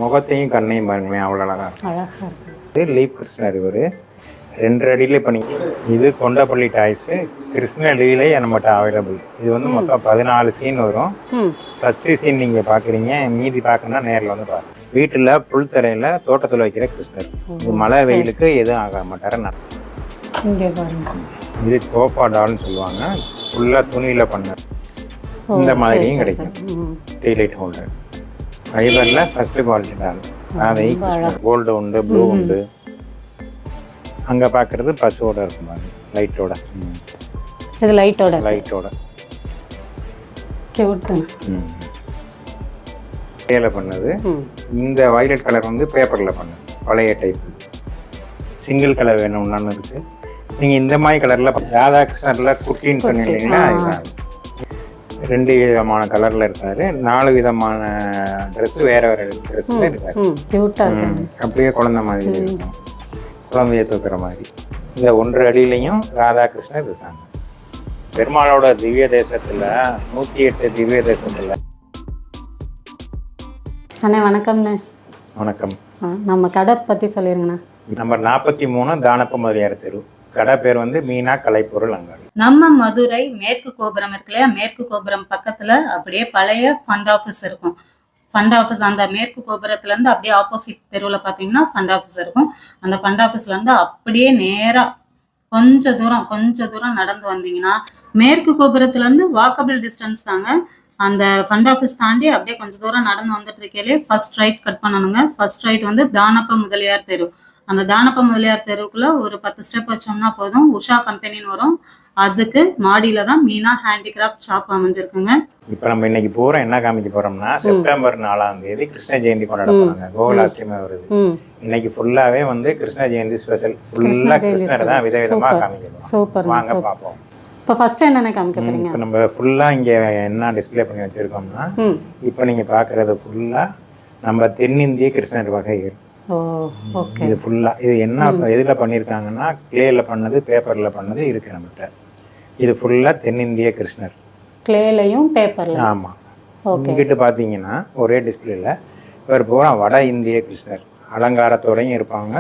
முகத்தையும் கண்ணையும் பாருங்களே, அவ்வளோ அழகாக இருக்கும். அழகாக இருக்கு. இது லீப் கிருஷ்ணர். இவர் 2 அடியிலே பண்ணி. இது கொண்டப்பள்ளி டாய்ஸு கிருஷ்ணகிரியிலே நம்மகிட்ட அவைலபிள். இது வந்து மொத்தம் 14 சீன் வரும். ஃபஸ்ட்டு சீன் நீங்கள் பார்க்குறீங்க, மீதி பார்க்கணுன்னா நேரில் வந்து பாருங்க. வீட்டில் புல்தரையில் தோட்டத்தில் வைக்கிற கிருஷ்ணர். இது மழை வெயிலுக்கு எதுவும் ஆக மாட்டார். இங்கே பாருங்க, இது சோஃபா டால்னு சொல்லுவாங்க. ஃபுல்லாக துணியில் பண்ண இந்த மாதிரியும் கிடைக்கும். டீலைட் ஹோல்டர் ஃபைபரில் ஃபஸ்ட்டு குவாலிட்டி டால். அதை கோல்டு உண்டு, ப்ளூ உண்டு. அங்கே பார்க்குறது பசுவோட இருக்கும் பாருங்க, லைட்டோட. இது லைட்டோட கீழே பண்ணது. இந்த வயலட் கலர் வந்து பேப்பரில் பண்ணது, பழைய டைப். சிங்கிள் கலர் வேணும்னு இருக்குது. நீங்கள் இந்த மாதிரி கலரில் ராதாகிருஷ்ணரில் குட்டின்னு சொன்னீங்களா, இதுதான். 2 விதமான கலரில் இருக்காரு. 4 விதமான ட்ரெஸ்ஸு வேறு ட்ரெஸ்ஸில் இருக்காரு. அப்படியே குழந்தை மாதிரி இருக்கும், குழந்தைய தூக்குற மாதிரி. இந்த 1 அடியிலையும் ராதாகிருஷ்ணர் இருக்காங்க. பெருமாளோட திவ்ய தேசத்தில் 108 திவ்ய தேசத்தில். அண்ணே வணக்கம்ண்ணே. வணக்கம். நம்ம கடை பற்றி சொல்லிடுங்கண்ணா. நம்பர் 43 தானப்ப முதலியார் தெரு. கடை பேர் வந்து மீனா கலைப்பொருள் அங்காடி. நம்ம மதுரை மேற்கு கோபுரம் இருக்கு இல்லையா, மேற்கு கோபுரம் பக்கத்துல அப்படியே பழைய ஃபண்ட் ஆஃபீஸ் இருக்கும். ஃபண்ட் ஆஃபீஸ் அந்த மேற்கு கோபுரத்துல இருந்து அப்படியே ஆப்போசிட் தெருவில் பார்த்தீங்கன்னா ஃபண்ட் ஆஃபீஸ் இருக்கும். அந்த ஃபண்ட் ஆஃபீஸ்ல இருந்து அப்படியே நேராக கொஞ்ச தூரம் நடந்து வந்தீங்கன்னா மேற்கு கோபுரத்துல இருந்து வாக்கபிள் டிஸ்டன்ஸ் தாங்க. அந்த ஃபண்ட் ஆஃபீஸ் தாண்டி அப்படியே கொஞ்சம் தூரம் நடந்து வந்துட்டு இருக்கையிலே ஃபர்ஸ்ட் ரைட் கட் பண்ணணுங்க. ஃபர்ஸ்ட் ரைட் வந்து தானப்ப முதலியார் தெரு. அந்த தானப்ப முதலியார் தெருவுக்குள்ள ஒரு 10 ஸ்டெப் வச்சோம்னா போதும், உஷா கம்பெனின்னு வரும். அதுக்கு மாடியில தான் மீனா ஹேண்டிகிராஃப்ட் ஷாப் அமைஞ்சிருக்குங்க. இப்போ நம்ம இன்னைக்கு போகிறோம், என்ன காமிக்க போறோம்னா, செப்டம்பர் 4ஆம் தேதி கிருஷ்ண ஜெயந்தி கொண்டாட போறாங்க. கோகுலாஷ்டமி வருது. இன்னைக்கு ஃபுல்லாவே வந்து கிருஷ்ண ஜெயந்தி ஸ்பெஷல். ஃபுல்லா கிருஷ்ணர் தான் விதவிதமா காமிக்கிறோம். சூப்பர். வாங்க பார்ப்போம். இப்போ ஃபர்ஸ்ட் என்னென்ன காமிக்க போறீங்க? இப்போ நம்ம ஃபுல்லா இங்கே என்ன டிஸ்பிளே பண்ணி வச்சிருக்கோம்னா, இப்போ நீங்க பார்க்குறது ஃபுல்லா நம்ம தென்னிந்திய கிருஷ்ணர் வகைகள். ஓகே. இது ஃபுல்லா இது என்ன எதில் பண்ணியிருக்காங்கன்னா, கிளேல பண்ணது, பேப்பர்ல பண்ணது இருக்கு நம்மகிட்ட. இது ஃபுல்லா தென்னிந்திய கிருஷ்ணர், கிளேலையும் பேப்பர்ல. ஆமாம். இங்கிட்டு பார்த்தீங்கன்னா ஒரே டிஸ்பிளேல இவர் பூரா வட இந்திய கிருஷ்ணர். அலங்காரத்தோடையும் இருப்பாங்க,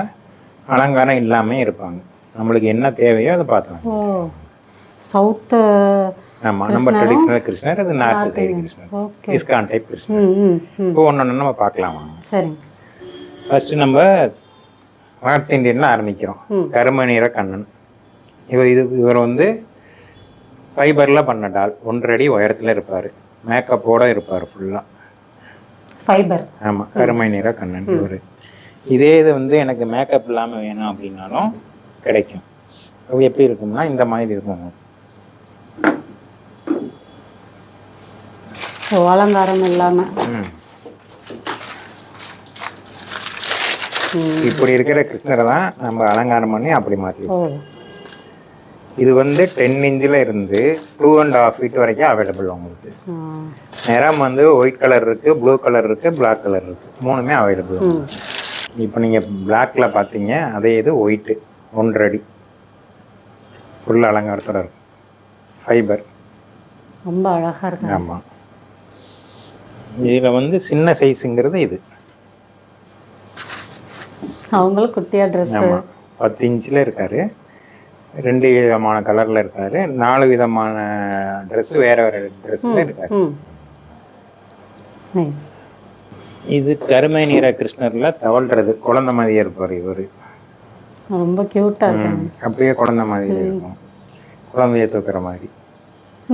அலங்காரம் இல்லாமல் இருப்பாங்க. நம்மளுக்கு என்ன தேவையோ அதை பார்த்தோம். சவுத். ஆமாம், நம்ம ட்ரெடிஷ்னல் கிருஷ்ணர், அது நார்த் சைடு கிருஷ்ணர், இஸ்கான் டைப் கிருஷ்ணர். இப்போ ஒன்று நம்ம பார்க்கலாமா? சரி. ஃபர்ஸ்ட் நம்ம நார்த் இந்தியன்ல ஆரம்பிக்கிறோம். கரும நிற கண்ணன். இவர் வந்து ஃபைபரில் பண்ண டால். 1 அடி உயரத்தில் இருப்பார், மேக்கப்போட இருப்பார் ஃபுல்லாக. ஃபைபர். ஆமாம், கருமை நிற கண்ணன் இவர். இதே இது வந்து எனக்கு மேக்கப் இல்லாமல் வேணும் அப்படின்னாலும் கிடைக்கும். அது எப்படி இருக்கும்னா இந்த மாதிரி இருக்கும். அலங்காரம் இல்லாமல் இப்படி இருக்கிற கிருஷ்ணரை தான் நம்ம அலங்காரம் பண்ணி அப்படி மாற்றிடுவோம். இது வந்து 10 இன்ச்சில் இருந்து 2.5 feet வரைக்கும் அவைலபிள் உங்களுக்கு. நிறம் வந்து ஒயிட் கலர் இருக்குது, ப்ளூ கலர் இருக்குது, பிளாக் கலர் இருக்குது. 3மே அவைலபிள். இப்போ நீங்கள் பிளாக்ல பார்த்தீங்க, அதே இது ஒயிட்டு 1 அடி ஃபுல் அலங்காரத்தோட இருக்கும். ஃபைபர் ரொம்ப அழகாக இருக்கு. ஆமாம். இதில் வந்து சின்ன சைஸுங்கிறது இது. அவங்களும் குட்டியாக ட்ரெஸ். ஆமாம், 10 இன்ச்சில் இருக்காரு. 2 விதமான கலரில் இருக்காரு. 4 விதமான ட்ரெஸ்ஸு வேறு ட்ரெஸ்ஸில் இருக்காரு. இது கருமை நிற கிருஷ்ணரில் தவழ்றது, குழந்தை மாதிரியே இருப்பார் இவர். ரொம்ப க்யூட்டாக இருக்கு. அப்படியே குழந்தை மாதிரி இருக்கும், குழந்தைய தூக்குற மாதிரி.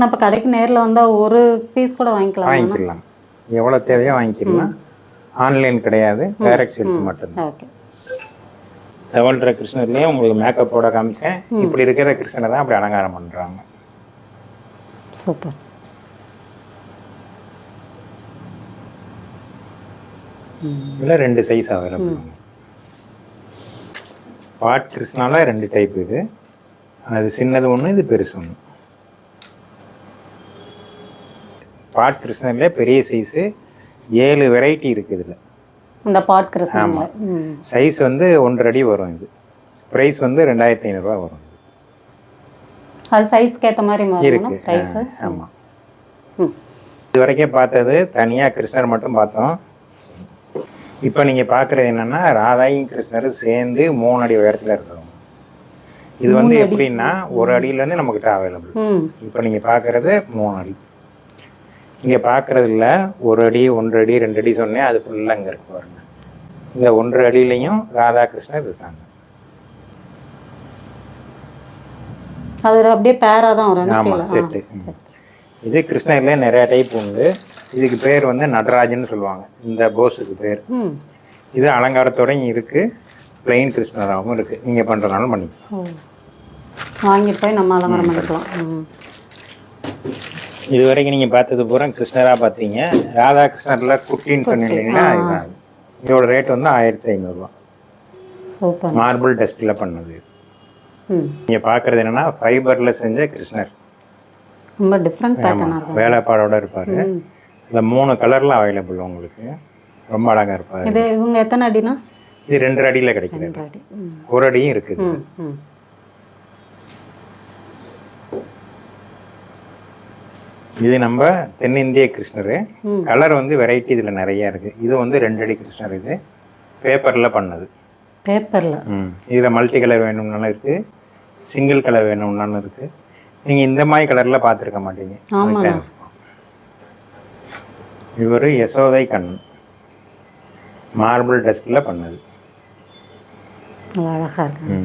நம்ம கடைக்கு நேரில் வந்தால் ஒரு பீஸ் கூட வாங்கிக்கலாம். எவ்வளோ தேவையோ வாங்கிக்கலாம். ஆன்லைன் கிடையாது, டைரக்ட் சேல்ஸ் மட்டும்தான். ஓகே. தவழ்கிற கிருஷ்ணர்லேயே உங்களுக்கு மேக்கப்போட காமிச்சேன். இப்படி இருக்கிற கிருஷ்ணரை தான் அப்படி அலங்காரம் பண்ணுறாங்க. சூப்பர். இதில் 2 சைஸ் அவைலபிள். பாட் கிருஷ்ணால 2 டைப். இது அது சின்னது ஒன்று, இது பெருசு ஒன்று. பாட் கிருஷ்ணர்லேயே பெரிய சைஸு 7 வெரைட்டி இருக்குது இதில். இந்த பாட் கிருஷ்ணன் சைஸ் வந்து 1 அடி வரும். இது ப்ரைஸ் வந்து 2500 ரூபா வரும். அது சைஸ்க்கு ஏற்ற மாதிரி இருக்கு. ஆமாம். இது வரைக்கும் பார்த்தது தனியாக கிருஷ்ணர் மட்டும் பார்த்தோம். இப்போ நீங்கள் பார்க்குறது என்னென்னா ராதாயும் கிருஷ்ணரும் சேர்ந்து 3 அடி உயரத்தில் இருக்கிறவங்க. இது வந்து எப்படின்னா ஒரு அடியிலேருந்து நம்மக்கிட்ட அவைலபிள். இப்போ நீங்கள் பார்க்குறது 3 அடி. இங்கே பார்க்குறதுல 1 அடி 1 அடி 2 அடி சொன்னேன், அது ஃபுல்லாக இங்கே இருக்கு பாருங்க. இந்த 1 அடியிலையும் ராதாகிருஷ்ணர் இருக்காங்க. அது அப்படியே பேராக தான் வரும். ஆமாம், செட்டு. இது கிருஷ்ணர்ல நிறைய டைப் உண்டு. இதுக்கு பேர் வந்து நடராஜன்னு சொல்லுவாங்க, இந்த போஸுக்கு பேர். இது அலங்காரத்தோடையும் இருக்குது, பிளெயின் கிருஷ்ணராகவும் இருக்குது. நீங்கள் பண்ணுறதுனாலும் பண்ணிக்கலாம். வாங்கிட்டு போய் நம்ம அலங்காரம் பண்ணிக்கலாம். இது வரைக்கும் நீங்கள் பார்த்தது பூரா கிருஷ்ணராக பார்த்தீங்க. ராதாகிருஷ்ணரில் குட்டின்னு சொன்னீங்க இல்லைங்களா, இதுதான். இதோட ரேட் வந்து 1500 ரூபா. மார்பிள் டஸ்ட்டில் பண்ணது. நீங்கள் பார்க்குறது என்னென்னா ஃபைபரில் செஞ்ச கிருஷ்ணர். ரொம்ப டிஃப்ரெண்ட் பேட்டர்னாக இருக்கும். வேலைப்பாடோட இருப்பார். இந்த 3 கலரில் அவைலபிள் உங்களுக்கு. ரொம்ப அழகாக இருப்பார். இது இவங்க எத்தனை அடினா? இது 2 அடியில் கிடைக்குது. 1 அடியும் இருக்குது. இது நம்ம தென்னிந்திய கிருஷ்ணர். கலர் வந்து வெரைட்டி இதில் நிறைய இருக்குது. இது வந்து 2 அடி கிருஷ்ணர். இது பேப்பரில் பண்ணது. பேப்பரில் இதில் மல்டி கலர் வேணும்னாலும் இருக்குது, சிங்கிள் கலர் வேணும்னாலும் இருக்குது. நீங்கள் இந்த மாதிரி கலரில் பார்த்துருக்க மாட்டீங்க. இவர் யசோதை கண்ணன், மார்பிள் டஸ்டில் பண்ணது. அழகாக இருக்கு.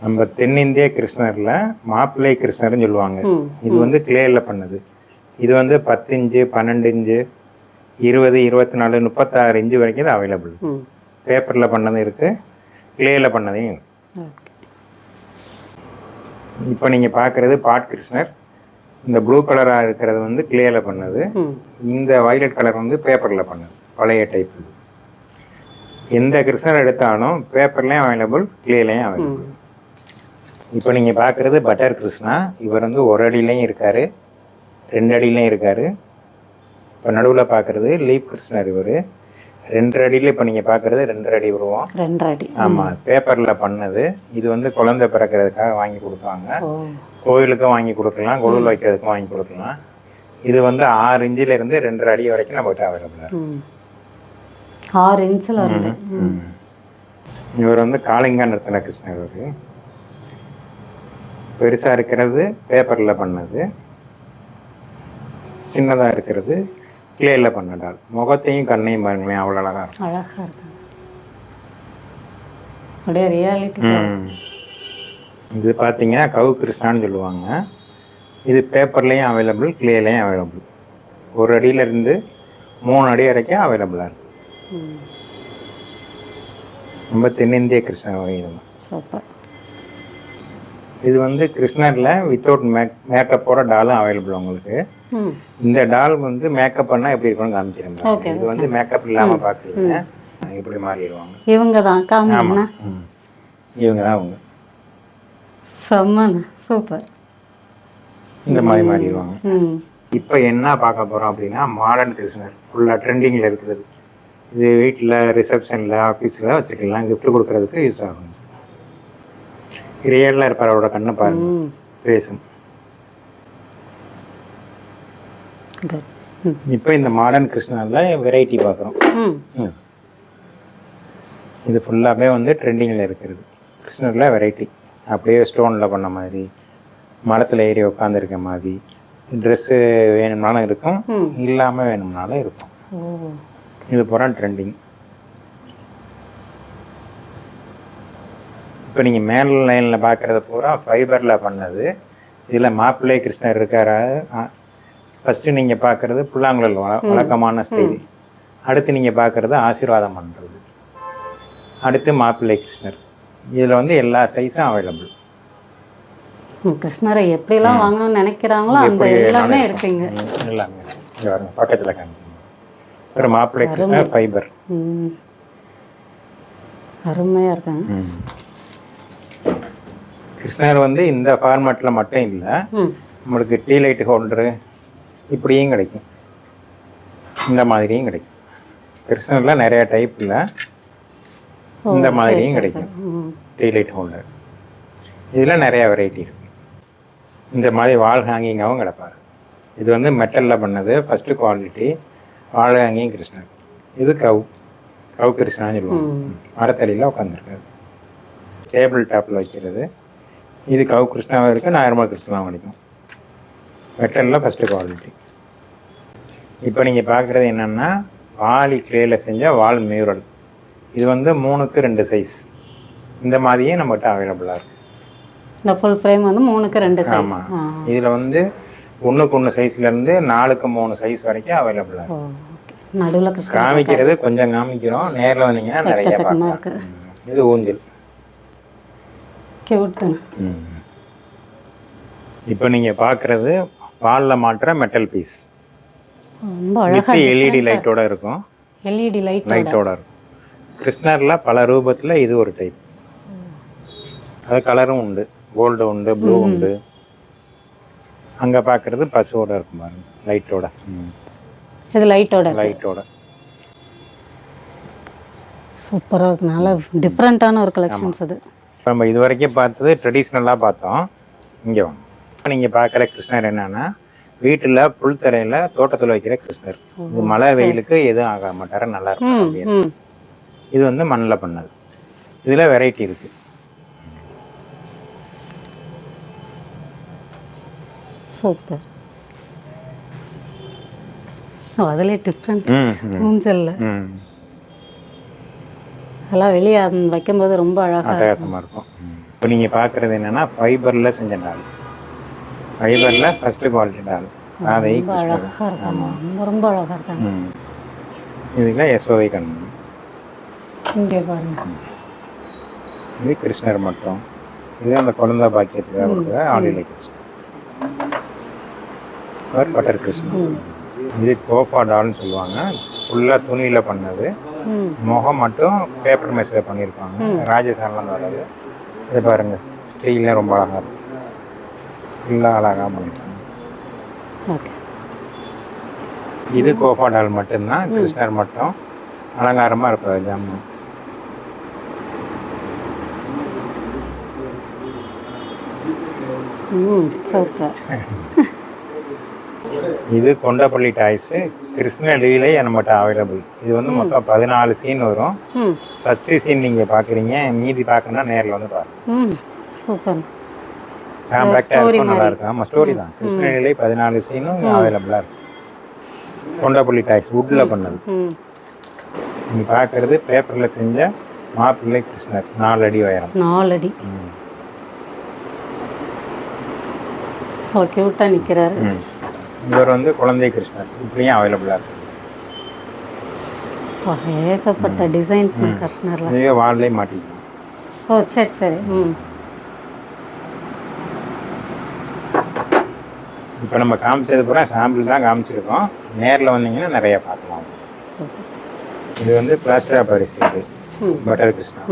நம்ம தென்னிந்திய கிருஷ்ணரில் மாப்பிள்ளை கிருஷ்ணர்னு சொல்லுவாங்க. இது வந்து கிளேயில் பண்ணது. இது வந்து 10 இன்ச்சு 12 இன்ச்சு 20 24 36 இன்ச்சு வரைக்கும் இது அவைலபிள். பேப்பரில் பண்ணதும் இருக்குது, கிளேயில் பண்ணதையும். இப்போ நீங்கள் பார்க்குறது பாட் கிருஷ்ணர். இந்த ப்ளூ கலராக இருக்கிறது வந்து கிளேயில் பண்ணது. இந்த வயலட் கலர் வந்து பேப்பரில் பண்ணது, பழைய டைப். எந்த கிருஷ்ணர் எடுத்தாலும் பேப்பர்லேயும் அவைலபிள், கிளேலையும் அவைலபிள். இப்போ நீங்கள் பார்க்குறது பட்டர் கிருஷ்ணா. இவர் வந்து 1 அடியிலையும் இருக்கார், 2 அடியிலையும் இருக்கார். இப்போ நடுவில் பார்க்குறது லீப் கிருஷ்ணர். இவர் 2 அடியில். இப்போ நீங்கள் பார்க்குறது 2 அடி உருவம். 2 அடி. ஆமாம், பேப்பரில் பண்ணது. இது வந்து குழந்தை பிறக்கிறதுக்காக வாங்கி கொடுப்பாங்க. கோயிலுக்கும் வாங்கி கொடுக்கலாம், கொலுவில் வைக்கிறதுக்கும் வாங்கி கொடுக்கலாம். இது வந்து 6 இன்ச்சிலேருந்து 2 அடி வரைக்கும் நம்மகிட்ட அவைலபிளாக இருக்கும். 6 இன்ச்சில் இருந்து. இவர் வந்து காளிங்கா நிறுத்தின கிருஷ்ணர். இவர் பெருசாக இருக்கிறது பேப்பரில் பண்ணது, சின்னதாக இருக்கிறது கிளேயில் பண்ணடால். முகத்தையும் கண்ணையும் பாருங்களேன், அவ்வளோ அழகாக இருக்கும். அழகாக இருக்கும். அப்படியே ரியாலிட்டி. இது பார்த்தீங்கன்னா கவு கிருஷ்ணான்னு சொல்லுவாங்க. இது பேப்பர்லேயும் அவைலபிள், கிளேலையும் அவைலபிள். 1 அடியிலேருந்து 3 அடி வரைக்கும் அவைலபிளாக இருக்கும். ரொம்ப தென்னிந்திய கிருஷ்ணர் வகை இதெல்லாம். சூப்பர். இது வந்து கிருஷ்ணரில் வித்தவுட் மேக்கப்போட டாலும் அவைலபிள் உங்களுக்கு. இந்த டால் வந்து மேக்கப் பண்ணால் எப்படி இருக்கும்னு காமிக்கிறேன். இது வந்து மேக்கப் இல்லாமல் பார்க்குறீங்க, இப்படி மாறிடுவாங்க. இவங்க தான் காமிங்க. இவங்க தான் அவங்க. செம்ம சூப்பர். இந்த மாதிரி மாறிடுவாங்க. இப்போ என்ன பார்க்க போகிறோம் அப்படின்னா மாடர்ன் கிருஷ்ணர். ஃபுல்லாக ட்ரெண்டிங்கில் இருக்கிறது. இது வீட்டில் ரிசப்ஷனில் ஆஃபீஸில் வச்சுக்கலாம், கிஃப்ட் கொடுக்கறதுக்கு யூஸ் ஆகும். ரியலில் இருப்பார், அவரோட கண்ணை பாருங்க, பேசும். இப்போ இந்த மாடர்ன் கிருஷ்ணரில் வெரைட்டி பார்க்குறோம். இது ஃபுல்லாகவே வந்து ட்ரெண்டிங்கில் இருக்கிறது. கிருஷ்ணரில் வெரைட்டி. அப்படியே ஸ்டோனில் பண்ண மாதிரி, மரத்தில் ஏறி உட்காந்துருக்க மாதிரி, ட்ரெஸ்ஸு வேணும்னாலும் இருக்கும், இல்லாமல் வேணும்னாலும் இருக்கும். இது பூரா ட்ரெண்டிங். இப்போ நீங்கள் மேல் லைனில் பார்க்குறது பூரா ஃபைபரில் பண்ணது. இதில் மாப்பிள்ளை கிருஷ்ணர் இருக்காரா. ஃபஸ்ட்டு நீங்கள் பார்க்குறது புல்லாங்குழல் வழக்கமான ஸ்டைல். அடுத்து நீங்கள் பார்க்குறது ஆசீர்வாதம் பண்ணுறது. அடுத்து மாப்பிள்ளை கிருஷ்ணர். இதில் வந்து எல்லா சைஸும் அவைலபிள். கிருஷ்ணரை எப்படிலாம் வாங்கணும்னு நினைக்கிறாங்களோ அந்த எல்லாமே இருக்குங்க. எல்லாமே பக்கத்தில் காமிங்க. ஒரு மாப்பிள்ளை கிருஷ்ணர் ஃபைபர். அருமையாக இருக்காங்க. கிருஷ்ணர் வந்து இந்த ஃபார்மேட்டில் மட்டும் இல்லை, நம்மளுக்கு டீ லைட் ஹோல்டரு இப்படியும் கிடைக்கும், இந்த மாதிரியும் கிடைக்கும். கிருஷ்ணரில் நிறைய டைப் இல்லை, இந்த மாதிரியும் கிடைக்கும் டீ லைட் ஹோல்டர். இதில் நிறைய வெரைட்டி இருக்குது. இந்த மாதிரி வால் ஹேங்கிங்காகவும் கிடப்பாரு. இது வந்து மெட்டலில் பண்ணது ஃபஸ்ட்டு குவாலிட்டி. வாழகாங்கியும் கிருஷ்ணர். இது கவு கிருஷ்ணான்னு சொல்லுவாங்க. மரத்தடியில் உட்காந்துருக்காது. டேபிள் டாப்பில் வைக்கிறது. இது கவு கிருஷ்ணாவும் இருக்குது, நார்மல் கிருஷ்ணாவும் கிடைக்கும். மெட்டலில் ஃபஸ்ட்டு குவாலிட்டி. இப்போ நீங்கள் பார்க்குறது என்னென்னா வாலி கிளேயில் செஞ்ச வால் மியூரல். இது வந்து 3க்கு 2 சைஸ். இந்த மாதிரியே நம்மகிட்ட அவைலபிளாக இருக்குது. இந்த ஃபுல் ஃப்ரேம் வந்து 3க்கு 2 சைஸ். ஆமாம். இதில் வந்து 1க்கு 1 சைஸ்லேருந்து 4க்கு 3 சைஸ் வரைக்கும் அவைலபிளாக இருக்குது. நடுவில் காமிக்கிறது கொஞ்சம் காமிக்கிறோம். நேரில் வந்தீங்கன்னா நிறைய பார்க்கலாம். இது ஊஞ்சல். கியூட். இப்போ நீங்கள் பார்க்குறது வாலில் மாட்டுற மெட்டல் பீஸ். ரொம்ப அழகாக எல்இடி லைட்டோட இருக்கும். எல்இடி லைட்டோட இருக்கும். கிருஷ்ணரில் பல ரூபத்தில் இது ஒரு டைப். அது கலரும் உண்டு. கோல்டு உண்டு, ப்ளூ உண்டு. அங்கே பார்க்குறது பசுவோட இருக்கும் பாருங்க, லைட்டோட. இது லைட்டோட சூப்பராக இருக்கு. நல்லா டிஃப்ரெண்ட்டான ஒரு கலெக்ஷன்ஸ் அது. நம்ம இது வரைக்கும் பார்த்தது ட்ரெடிஷ்னலாக பார்த்தோம். இங்கே வாங்க. நீங்கள் பார்க்குற கிருஷ்ணர் என்னன்னா வீட்டில் புல் தரையில் தோட்டத்தில் வைக்கிற கிருஷ்ணர். இது மழை வெயிலுக்கு எதுவும் ஆக மாட்டார, நல்லா இருக்கும். இது வந்து மண்ணில் பண்ணது. இதில் வெரைட்டி இருக்கு. சூப்பர். அதிலே டிஃப்ரெண்ட் ஊஞ்சல்ல அதெல்லாம் வெளியே வைக்கும்போது ரொம்ப அட்டகாசமாக இருக்கும். இப்போ நீங்கள் பார்க்குறது என்னென்னா ஃபைபரில் செஞ்ச டால். ஃபைபரில் ஃபஸ்ட்டு குவாலிட்டி டால். அதை அழகாக இருக்காங்க. ரொம்ப அழகாக இருக்காங்க. இதுல யசோதை கண்ணன். இங்கே பாருங்க. இது கிருஷ்ணர் மட்டும். இது அந்த குழந்தை பாக்கியத்துக்காக கொடுக்குற ஆளிலை கிருஷ்ணர். பட்டர் கிருஷ்ணன். இது கோஃபா டால்னு சொல்லுவாங்க. ஃபுல்லாக துணியில் பண்ணது. முகம் மட்டும் பேப்பர் மேஸில் பண்ணியிருப்பாங்க. ராஜஸ்தான்லாம் வராது. இது பாருங்க, ஸ்டீல்லாம் ரொம்ப அழகாக இருக்கும். ஃபுல்லாக அழகாக பண்ணியிருப்பாங்க. இது கோஃபா டால் மட்டும்தான். கிருஷ்ணர் மட்டும் அலங்காரமாக இருப்பார். Jam super. இது கொண்டப்பள்ளி டாய்ஸு. கிருஷ்ண லீலை நம்மகிட்ட அவைலபிள். இது வந்து மொத்தம் 14 சீன் வரும். ஃபஸ்ட்டு சீன் நீங்கள் பார்க்குறீங்க, மீதி பார்க்கணுன்னா நேரில் வந்து பாருங்க. சூப்பர். காம்பேக்டாக இருக்கும், நல்லா இருக்கும். ஆமாம், ஸ்டோரி தான். கிருஷ்ண லீலை 14 சீனும் அவைலபிளாக இருக்கும். கொண்டப்பள்ளி டாய்ஸ் வுட்டில் பண்ணது. நீங்கள் பார்க்குறது பேப்பரில் செஞ்ச மாப்பிள்ளை கிருஷ்ணர். 4 அடி உயரம். 4 அடி. கியூட்டாக நிற்கிறாரு. இவர் வந்து குழந்தை கிருஷ்ணர். இப்படியும் அவைலபிளாக இருக்கு. ஏகப்பட்ட டிசைன்ஸ் கிருஷ்ணரில். இதுவே வால்லே மாட்டிக்கலாம். ஓ சரி சரி. இப்போ நம்ம காமிச்சது பூரா சாம்பிள் தான் காமிச்சிருக்கோம். நேரில் வந்தீங்கன்னா நிறைய பார்க்கலாம். இது வந்து பிளாஸ்டர் ஆஃப் பாரிஸ். இது பட்டர் கிருஷ்ணா.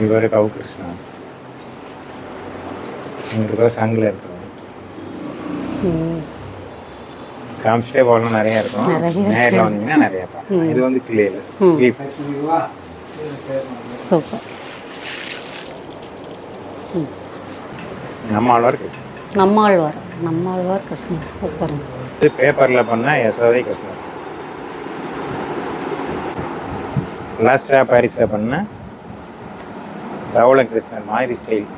இவர் கவு கிருஷ்ணா. இங்கே சங்கில் இருக்கிறோம். காமிச்சிட்டே போகலாம், நிறைய இருக்கும். நேரில் வந்தீங்கன்னா நிறைய பார்க்கலாம். இது வந்து கிளேல சூப்பர். நம்மாழ்வார் கிருஷ்ணன். நம்மாழ்வார் கிருஷ்ணன். சூப்பர். இது பேப்பரில் பண்ண யசோதை கிருஷ்ணன். பிளாஸ்டர் ஆஃப் பாரிஸில் பண்ண தவளம் கிருஷ்ணன் மாதிரி ஸ்டைல்.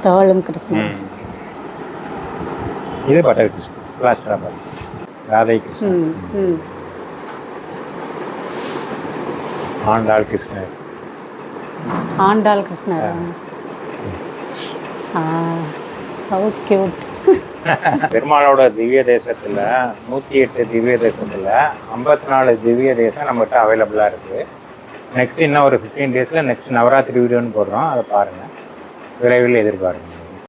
தவளம் கிருஷ்ணன். இது butter Krishnan. Plaster of Paris. Radhai Krishnan. Andal Krishnar. Andal கிருஷ்ணர். பெருமாளோட திவ்ய தேசத்தில் 108 திவ்ய தேசத்தில் 54 திவ்ய தேசம் நம்மகிட்ட அவைலபிளாக இருக்குது. நெக்ஸ்ட் இன்னும் ஒரு 15 டேஸில் நெக்ஸ்ட் நவராத்திரி வீடியோன்னு போடுறோம். அதை பாருங்கள். விரைவில் எதிர்பாருங்கள்.